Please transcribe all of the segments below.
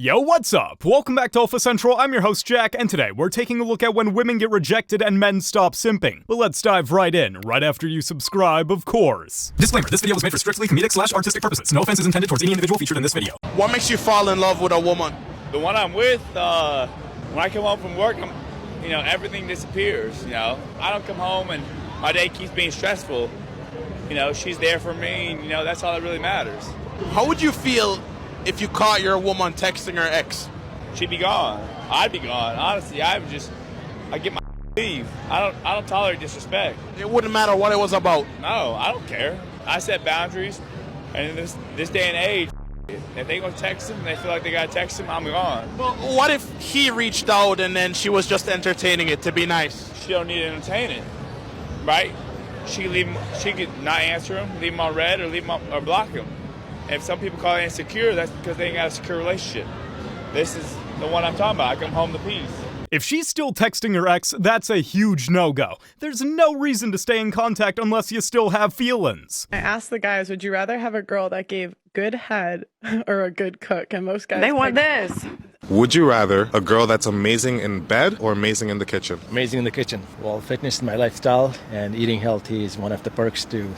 Yo, what's up? Welcome back to Alpha Central. I'm your host, Jack, and today we're taking a look at when women get rejected and men stop simping. But let's dive right in, right after you subscribe, of course. Disclaimer, this video was made for strictly comedic/artistic purposes. No offense is intended towards any individual featured in this video. What makes you fall in love with a woman? The one I'm with, when I come home from work, everything disappears, I don't come home and my day keeps being stressful. She's there for me, and, that's all that really matters. How would you feel if you caught your woman texting her ex? She'd be gone. I'd be gone. Honestly, I get my leave. I don't tolerate disrespect. It wouldn't matter what it was about. No, I don't care. I set boundaries, and in this day and age, if they gonna text him and they feel like they gotta text him, I'm gone. Well, what if he reached out and then she was just entertaining it to be nice? She don't need to entertain it, right? She could not answer him, leave him on red, or block him. If some people call it insecure, that's because they ain't got a secure relationship. This is the one I'm talking about. I come home to peace. If she's still texting her ex, that's a huge no-go. There's no reason to stay in contact unless you still have feelings. I asked the guys, would you rather have a girl that gave good head or a good cook? And most guys want this. Would you rather a girl that's amazing in bed or amazing in the kitchen? Amazing in the kitchen. Well, fitness is my lifestyle, and eating healthy is one of the perks to,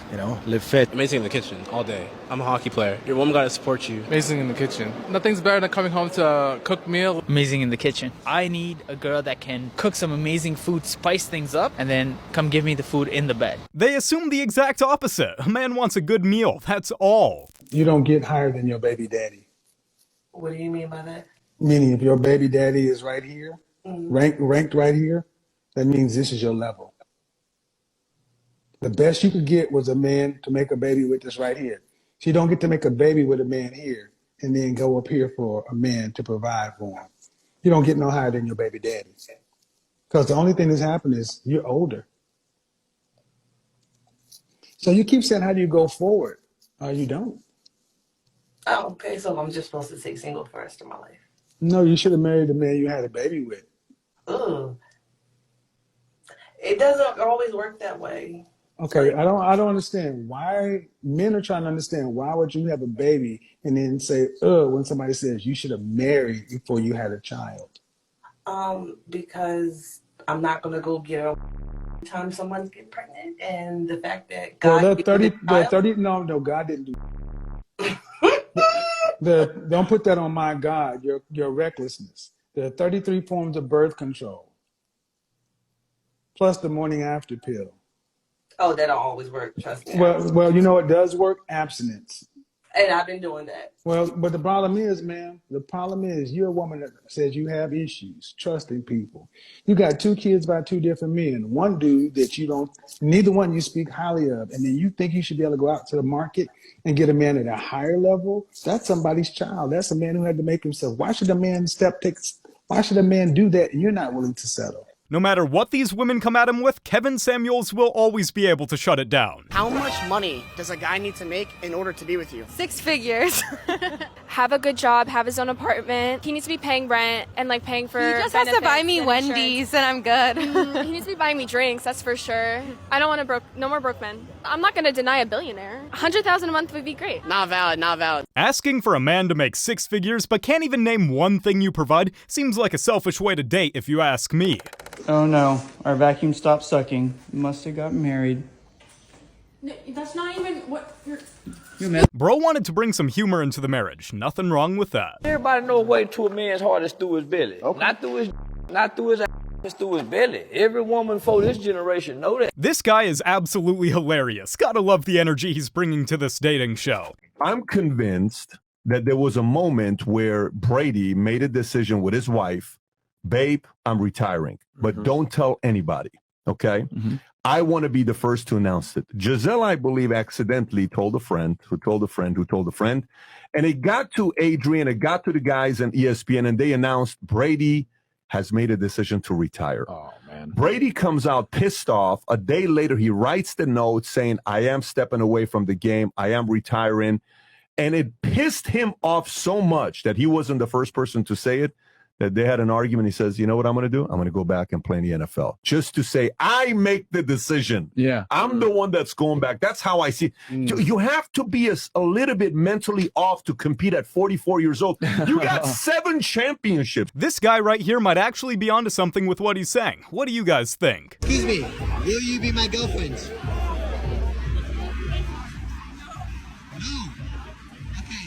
live fit. Amazing in the kitchen all day. I'm a hockey player. Your woman gotta support you. Amazing in the kitchen. Nothing's better than coming home to a cooked meal. Amazing in the kitchen. I need a girl that can cook some amazing food, spice things up, and then come give me the food in the bed. They assume the exact opposite. A man wants a good meal, that's all. You don't get higher than your baby daddy. What do you mean by that? Meaning if your baby daddy is right here, ranked right here, that means this is your level. The best you could get was a man to make a baby with this right here. So you don't get to make a baby with a man here and then go up here for a man to provide for him. You don't get no higher than your baby daddy. Because the only thing that's happened is you're older. So you keep saying, how do you go forward? You don't. Oh, okay, so I'm just supposed to stay single for the rest of my life. No, you should have married the man you had a baby with. Ugh. It doesn't always work that way. Okay, I don't understand why men are trying to understand why would you have a baby and then say, when somebody says you should have married before you had a child. Because I'm not gonna go get her time someone's getting pregnant, and the fact that God no, God didn't do don't put that on my God, your recklessness. There are 33 forms of birth control, plus the morning after pill. Oh, that don't always work, trust me. Well, it does work, abstinence. And I've been doing that. Well, but the problem is, man, you're a woman that says you have issues trusting people. You got 2 kids by 2 different men. One dude that neither one you speak highly of, and then you think you should be able to go out to the market and get a man at a higher level. That's somebody's child. That's a man who had to make himself. Why should a man do that and you're not willing to settle? No matter what these women come at him with, Kevin Samuels will always be able to shut it down. How much money does a guy need to make in order to be with you? 6 figures. Have a good job, have his own apartment. He needs to be paying rent and paying for He just has to buy me Wendy's and I'm good. He needs to be buying me drinks, that's for sure. I don't want no more broke men. I'm not gonna deny a billionaire. $100,000 a month would be great. Not valid. Asking for a man to make 6 figures but can't even name one thing you provide seems like a selfish way to date if you ask me. Oh no, our vacuum stopped sucking. Must have got married. No, that's not even what you're... Bro wanted to bring some humor into the marriage. Nothing wrong with that. Everybody know a way to a man's heart is through his belly. Okay. Not through his ass, it's through his belly. Every woman for this generation know that. This guy is absolutely hilarious. Gotta love the energy he's bringing to this dating show. I'm convinced that there was a moment where Brady made a decision with his wife. Babe, I'm retiring, but don't tell anybody, okay? I want to be the first to announce it. Giselle, I believe, accidentally told a friend, who told a friend, who told a friend, and it got to Adrian, it got to the guys on ESPN, and they announced Brady has made a decision to retire. Oh, man. Brady comes out pissed off. A day later, he writes the note saying, I am stepping away from the game. I am retiring. And it pissed him off so much that he wasn't the first person to say it, that they had an argument. He says, you know what I'm going to do? I'm going to go back and play in the NFL just to say I make the decision. Yeah. I'm the one that's going back. That's how I see it. You have to be a little bit mentally off to compete at 44 years old. You got 7 championships. This guy right here might actually be onto something with what he's saying. What do you guys think? Excuse me, will you be my girlfriend? No. Okay.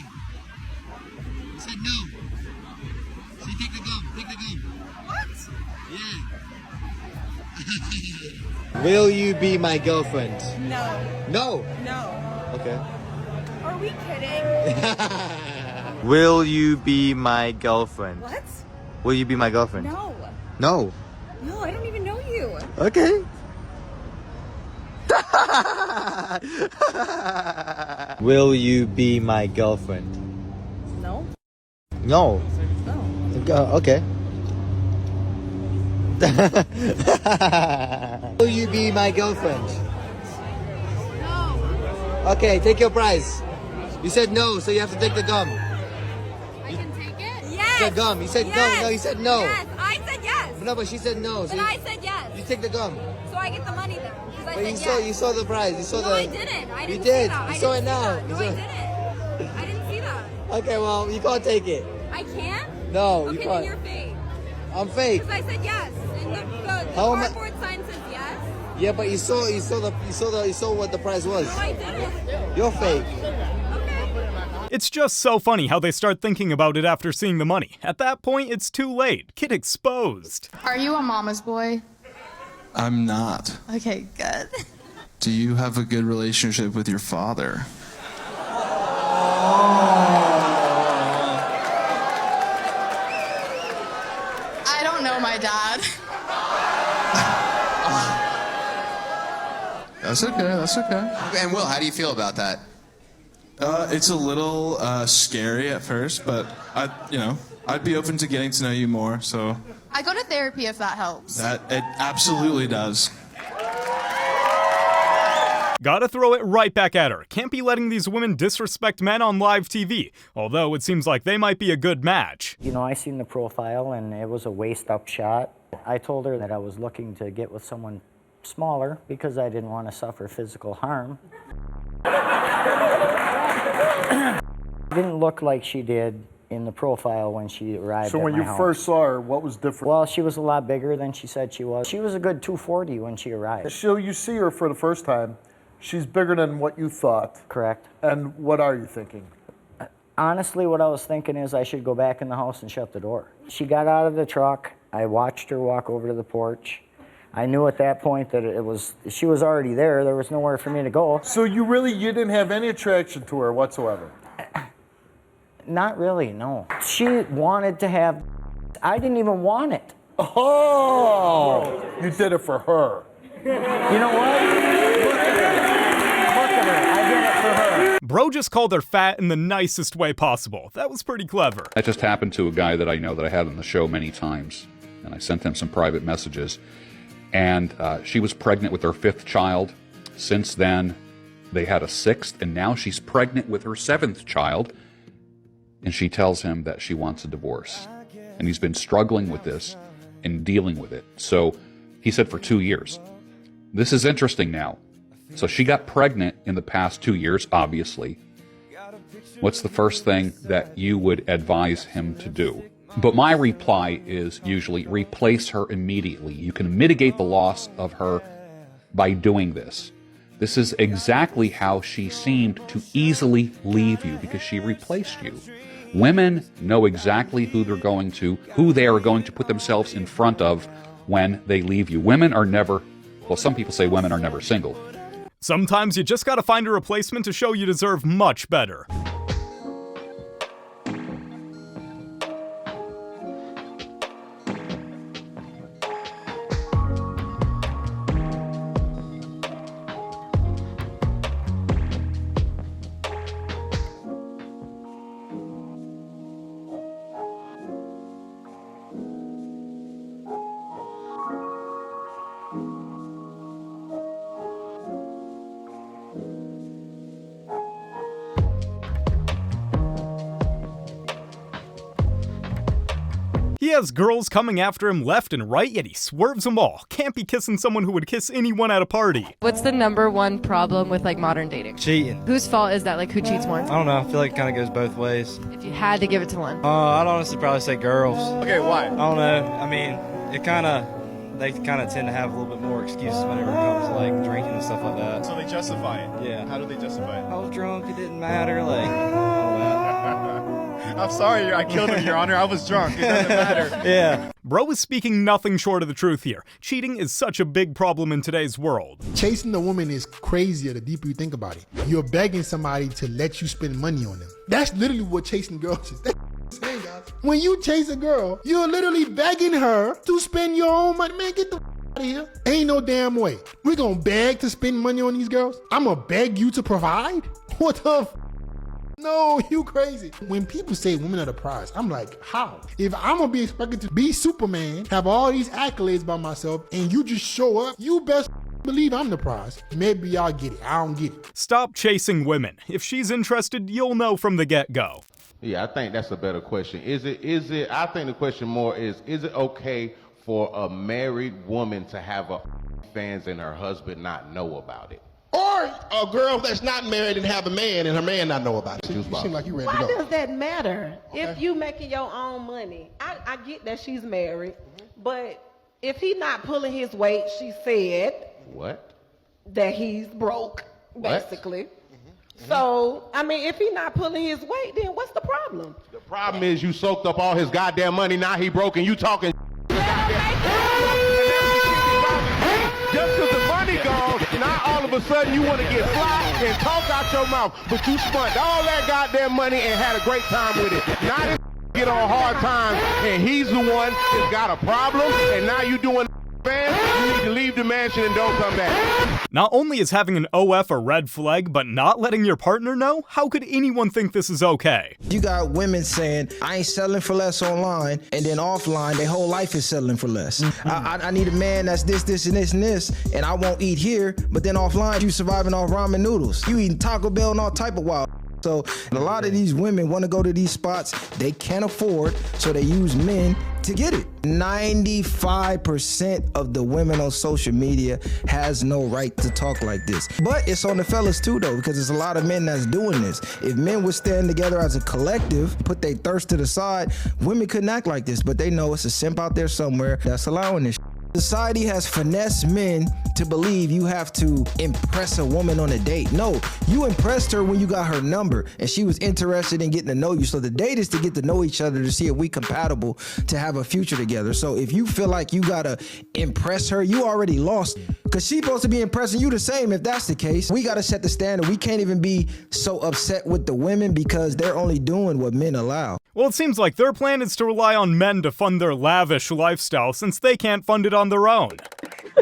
You said no. So you take the gum. Take the gum. What? Yeah. Will you be my girlfriend? No. No. No. Okay. Are we kidding? Will you be my girlfriend? What? Will you be my girlfriend? No. No. No, I don't even know you. Okay. Will you be my girlfriend? No. No. No. Okay. Will you be my girlfriend? No. Okay, take your prize. You said no, so you have to take the gum. I can take it? You Yes. said gum. You said no. No, you said no. Yes, I said yes. No, but she said no. So Then you, I said yes. you take the gum. So I get the money then. Because I But said you saw the prize. You saw no, the. I didn't. I didn't You see did. that. You I saw didn't it see now. that. You No, saw I it. didn't. I didn't see that. Okay, well, you can't take it. I can't? No, you Okay, can't. then you're fake. I'm fake. Because I said yes. And the How am I- cardboard sign says yes. Yeah, but you saw what the prize was. No, I didn't. You're fake. It's just so funny how they start thinking about it after seeing the money. At that point, it's too late. Kid exposed. Are you a mama's boy? I'm not. Okay, good. Do you have a good relationship with your father? I don't know my dad. That's okay, that's okay. And Will, how do you feel about that? It's a little scary at first, but I'd be open to getting to know you more, so I go to therapy if that helps. that it absolutely does. Gotta throw it right back at her. Can't be letting these women disrespect men on live TV, although it seems like they might be a good match. You know, I seen the profile and it was a waist-up shot. I told her that I was looking to get with someone smaller because I didn't want to suffer physical harm. Didn't look like she did in the profile when she arrived So at when my you house. first saw her, what was different? Well, she was a lot bigger than she said she was. She was a good 240 when she arrived. So you see her for the first time. She's bigger than what you thought. Correct. And what are you thinking? Honestly, what I was thinking is I should go back in the house and shut the door. She got out of the truck. I watched her walk over to the porch. I knew at that point that she was already there. There was nowhere for me to go. So you didn't have any attraction to her whatsoever? Not really, no. She wanted to have, I didn't even want it. Oh, you did it for her. You know what? Look at her. I did it for her. Bro just called her fat in the nicest way possible. That was pretty clever. That just happened to a guy that I know that I had on the show many times. And I sent him some private messages. And she was pregnant with her 5th child. Since then, they had a 6th, and now she's pregnant with her 7th child. And she tells him that she wants a divorce. And he's been struggling with this and dealing with it. So he said for 2 years. This is interesting now. So she got pregnant in the past 2 years, obviously. What's the first thing that you would advise him to do? But my reply is usually replace her immediately. You can mitigate the loss of her by doing this. This is exactly how she seemed to easily leave you because she replaced you. Women know exactly who they are going to put themselves in front of when they leave you. Women are never, well, some people say women are never single. Sometimes you just gotta find a replacement to show you deserve much better. He has girls coming after him left and right, yet he swerves them all. Can't be kissing someone who would kiss anyone at a party. What's the #1 problem with like modern dating? Cheating. Whose fault is that? Like, who cheats more? I don't know. I feel like it kind of goes both ways. If you had to give it to one. I'd honestly probably say girls. Okay, why? I don't know. I mean, they kind of tend to have a little bit more excuses whenever it comes to like drinking and stuff like that. So they justify it? Yeah. How do they justify it? I was drunk. It didn't matter. Like, all that. I'm sorry I killed him, Your Honor. I was drunk. It doesn't matter. Yeah. Bro is speaking nothing short of the truth here. Cheating is such a big problem in today's world. Chasing a woman is crazier the deeper you think about it. You're begging somebody to let you spend money on them. That's literally what chasing girls is. That's insane, guys. When you chase a girl, you're literally begging her to spend your own money. Man, get the out of here. Ain't no damn way. We're gonna beg to spend money on these girls? I'm gonna beg you to provide? What the No, you crazy. When people say women are the prize, I'm like, how? If I'm gonna be expected to be Superman, have all these accolades by myself, and you just show up, you best believe I'm the prize. Maybe y'all get it. I don't get it. Stop chasing women. If she's interested, you'll know from the get-go. Yeah, I think that's a better question. I think the question more is it okay for a married woman to have fans and her husband not know about it? Or a girl that's not married and have a man and her man not know about it. You seem like you ready to go. Why does that matter? Okay. If you making your own money, I get that she's married, but if he not pulling his weight, she said what? That he's broke, basically. So, I mean, if he not pulling his weight, then what's the problem? The problem is you soaked up all his goddamn money, now he broke and you talking just because the money gone, now all of a sudden you want to get fly and talk out your mouth, but you spent all that goddamn money and had a great time with it. Now this get on hard times and he's the one that's got a problem, and now you doing fans, you need to leave the mansion and don't come back. Not only is having an OF a red flag, but not letting your partner know? How could anyone think this is okay? You got women saying, I ain't selling for less online, and then offline, their whole life is selling for less. I need a man that's this, and this, and I won't eat here, but then offline, you surviving off ramen noodles. You eating Taco Bell and all type of wild. So a lot of these women want to go to these spots they can't afford, so they use men to get it. 95% of the women on social media has no right to talk like this. But it's on the fellas too though, because there's a lot of men that's doing this. If men would stand together as a collective, put their thirst to the side, women couldn't act like this, but they know it's a simp out there somewhere that's allowing this. Society has finessed men to believe you have to impress a woman on a date. No, you impressed her when you got her number and she was interested in getting to know you. So the date is to get to know each other to see if we compatible to have a future together. So if you feel like you gotta impress her, you already lost. Cause she's supposed to be impressing you the same. If that's the case, we gotta set the standard. We can't even be so upset with the women because they're only doing what men allow. Well, it seems like their plan is to rely on men to fund their lavish lifestyle since they can't fund it on their own.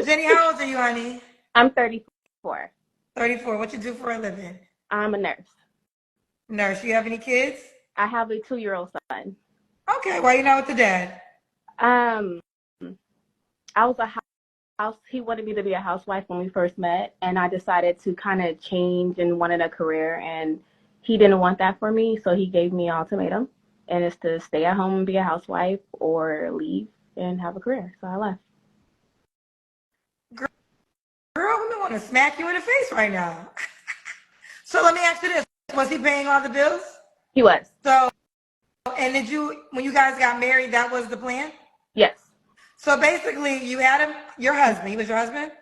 Jenny, how old are you, honey? I'm 34. 34. What you do for a living? I'm a nurse. Nurse. You have any kids? I have a 2-year-old son. Okay. Why you not with the dad? I was a house. He wanted me to be a housewife when we first met, and I decided to kind of change and wanted a career, and he didn't want that for me, so he gave me an ultimatum, and it's to stay at home and be a housewife or leave and have a career. So I left. Girl, I want to smack you in the face right now. So let me ask you this. Was he paying all the bills? He was. So, and did you, when you guys got married, that was the plan? Yes. So basically, you had him, your husband. He was your husband?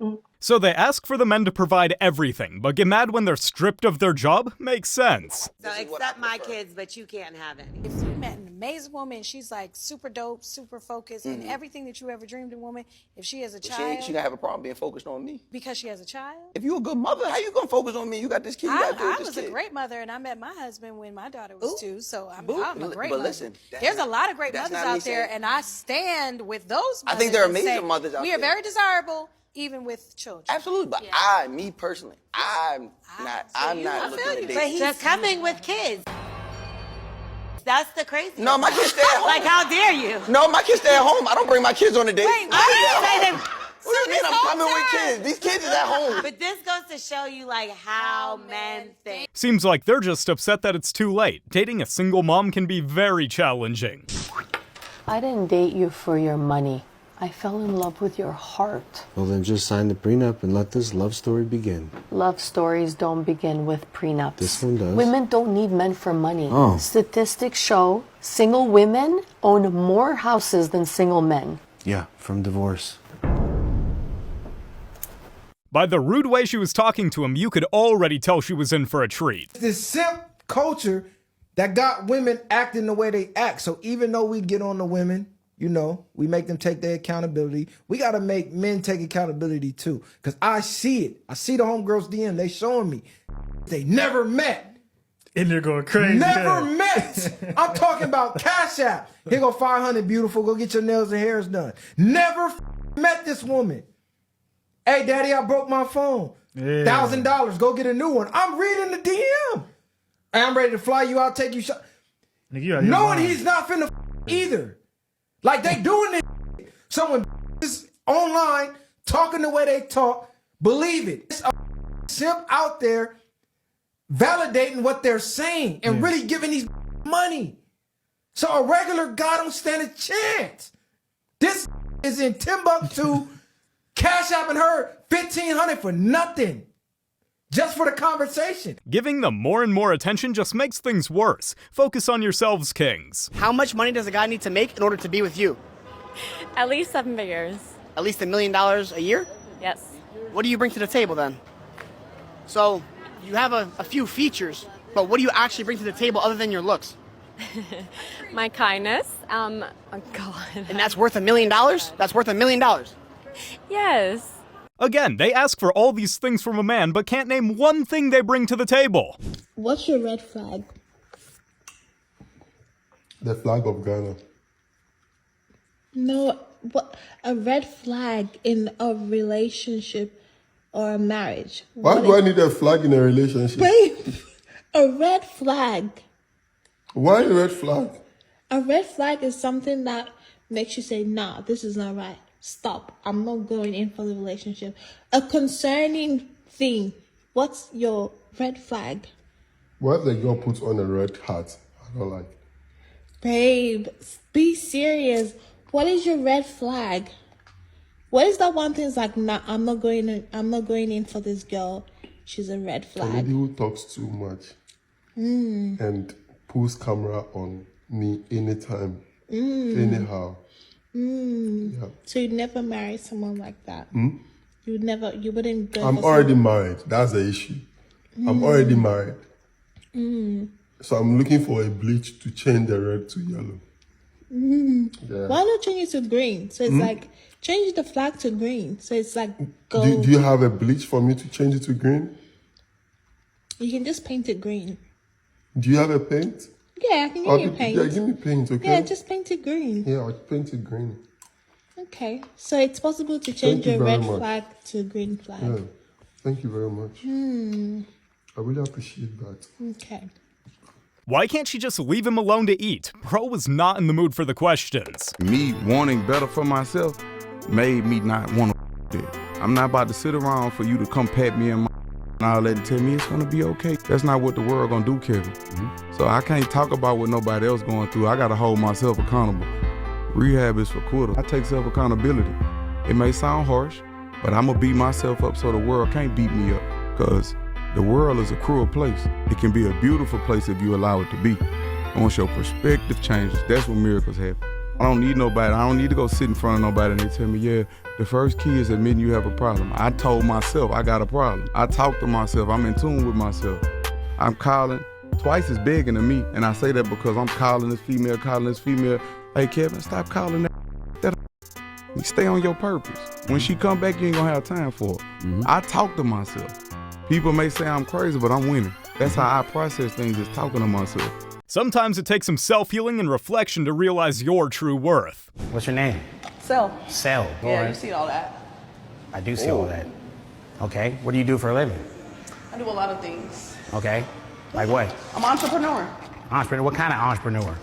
Mm-hmm. So they ask for the men to provide everything, but get mad when they're stripped of their job? Makes sense. So accept my kids, but you can't have any. If you met an amazing woman, she's like super dope, super focused, and everything that you ever dreamed of woman, if she has a child... She gonna have a problem being focused on me. Because she has a child? If you a good mother, how you gonna focus on me? You got this kid, you gotta do I with this was kid. a great mother, and I met my husband when my daughter was 2, so I'm a great but mother. Listen, there's a lot of great mothers not me out there, saying- and I stand with those mothers. I think there are and amazing say, mothers out we are there. very desirable, even with children. Absolutely, but me personally, I'm not looking to date. But he's coming with kids. That's the crazy. No, my kids stay at home. Like, how dare you? No, my kids stay at home. I don't bring my kids on a date. Wait, I didn't say that. What do you mean I'm coming with kids? These kids is at home. But this goes to show you, like, how men think. Seems like they're just upset that it's too late. Dating a single mom can be very challenging. I didn't date you for your money. I fell in love with your heart. Well, then just sign the prenup and let this love story begin. Love stories don't begin with prenups. This one does. Women don't need men for money. Oh. Statistics show single women own more houses than single men. Yeah, from divorce. By the rude way she was talking to him, you could already tell she was in for a treat. This simp culture that got women acting the way they act. So even though we get on the women, you know, we make them take their accountability. We got to make men take accountability too. Because I see it. I see the homegirls DM. They showing me. They never met. And they're going crazy. Never met. I'm talking about Cash App. Here go 500, beautiful. Go get your nails and hairs done. Never met this woman. Hey, daddy, I broke my phone. Yeah. $1,000. Go get a new one. I'm reading the DM. I'm ready to fly you out, take you shot. Knowing he's not finna either. Like they doing this. Someone is online talking the way they talk. Believe it. It's a simp out there validating what they're saying and really giving these money. So a regular guy don't stand a chance. This is in Timbuktu, Cash Apping her $1,500 for nothing. Just for the conversation. Giving them more and more attention just makes things worse. Focus on yourselves, kings. How much money does a guy need to make in order to be with you? At least 7 figures. At least $1 million a year? Yes. What do you bring to the table then? So, you have a few features, but what do you actually bring to the table other than your looks? My kindness. Oh God. And that's worth $1 million? That's worth $1 million? Yes. Again, they ask for all these things from a man, but can't name one thing they bring to the table. What's your red flag? The flag of Ghana. No, what a red flag in a relationship or a marriage. Why do I need a flag in a relationship? Babe, a red flag. Why a red flag? A red flag is something that makes you say, nah, this is not right. Stop. I'm not going in for the relationship. A concerning thing. What's your red flag? What if the girl puts on a red hat? I don't like it. Babe, be serious. What is your red flag? What is that one thing that's like, nah, I'm not going in for this girl. She's a red A flag. lady who talks too much and pulls camera on me anytime, anyhow. Yeah. So you'd never marry someone like that? You wouldn't go I'm for already married. That's the issue. I'm already married. So I'm looking for a bleach to change the red to yellow. Yeah. Why not change it to green? So it's like, change the flag to green. So it's like gold. Do you have a bleach for me to change it to green? You can just paint it green. Do you have a paint? Yeah, I can give you paint. Yeah, give me paint, okay? Yeah, just paint it green. Yeah, I'll paint it green. Okay. So it's possible to change your red flag to green flag. Yeah. Thank you very much. I really appreciate that. Okay. Why can't she just leave him alone to eat? Bro was not in the mood for the questions. Me wanting better for myself made me not want to it. I'm not about to sit around for you to come pat me in my and all that and tell me it's gonna be okay. That's not what the world gonna do, Kevin. So I can't talk about what nobody else going through. I gotta hold myself accountable. Rehab is for quitters. I take self-accountability. It may sound harsh, but I'm gonna beat myself up so the world can't beat me up. Cause the world is a cruel place. It can be a beautiful place if you allow it to be. Once your perspective changes, that's when miracles happen. I don't need nobody. I don't need to go sit in front of nobody and they tell me, yeah, the first key is admitting you have a problem. I told myself I got a problem. I talk to myself. I'm in tune with myself. I'm calling twice as begging to me, and I say that because I'm calling this female, Hey, Kevin, stop calling that. You stay on your purpose. When she come back, you ain't gonna have time for her. I talk to myself. People may say I'm crazy, but I'm winning. That's how I process things, is talking to myself. Sometimes it takes some self-healing and reflection to realize your true worth. What's your name? Sel. Sel. Yeah, you see all that. I do see all that. Okay. What do you do for a living? I do a lot of things. Okay. Like what? I'm an entrepreneur. Entrepreneur? What kind of entrepreneur?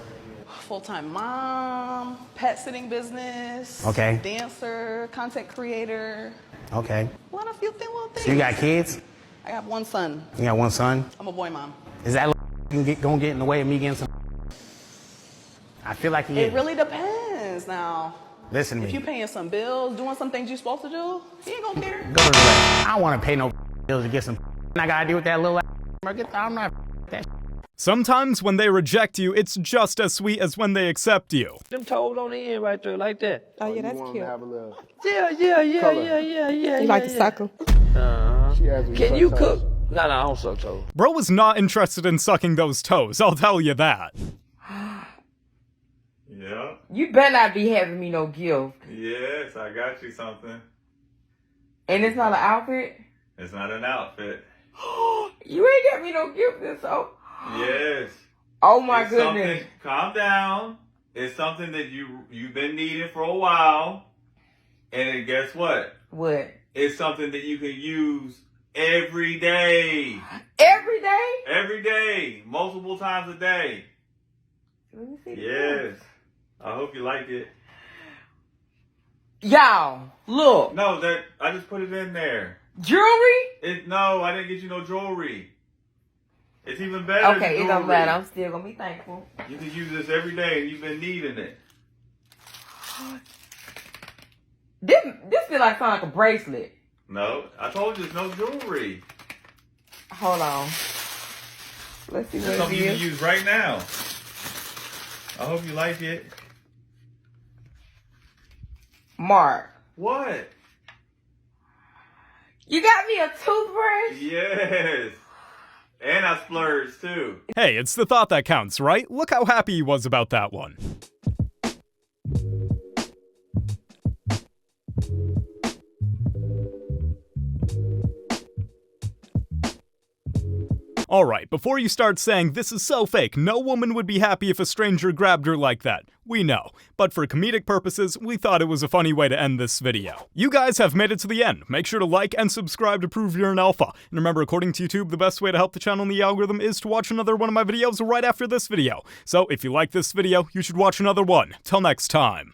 Full-time mom, pet sitting business. Okay. Dancer, content creator. Okay. A lot of few things. So you got kids? I got one son. You got one son? I'm a boy mom. Is that gonna get in the way of me getting some? I feel like It really depends. instance, now, Listen to if me. you paying some bills, doing some things you're supposed to do, he ain't gonna care. Go to the left. I don't want to pay no bills to get some. I gotta deal with that little. I'm not that. Sometimes when they reject you, it's just as sweet as when they accept you. Them toes on the end right there, like that. Oh, yeah, that's cute. Yeah. You like to suck them? Can you cook? No, I don't suck toes. Bro was not interested in sucking those toes, I'll tell you that. Yeah. You better not be having me no gift. Yes, I got you something. And it's not an outfit? It's not an outfit. You ain't got me no gift, so. Yes. Oh my it's goodness. Calm down. It's something that you've been needing for a while. And then guess what? What? It's something that you can use every day. Every day? Every day. Multiple times a day. Let me see. Yes. I hope you like it. Y'all, look. No, I just put it in there. Jewelry? No, I didn't get you no jewelry. It's even better. Okay, it don't matter. I'm still gonna be thankful. You can use this every day, and you've been needing it. This feel like sound like a bracelet. No, I told you, there's no jewelry. Hold on. Let's see what It's it something you can is. use right now. I hope you like it. Mark. What? You got me a toothbrush? Yes. And I splurged too. Hey, it's the thought that counts, right? Look how happy he was about that one. Alright, before you start saying this is so fake, no woman would be happy if a stranger grabbed her like that. We know. But for comedic purposes, we thought it was a funny way to end this video. You guys have made it to the end. Make sure to like and subscribe to prove you're an alpha. And remember, according to YouTube, the best way to help the channel in the algorithm is to watch another one of my videos right after this video. So if you like this video, you should watch another one. Till next time.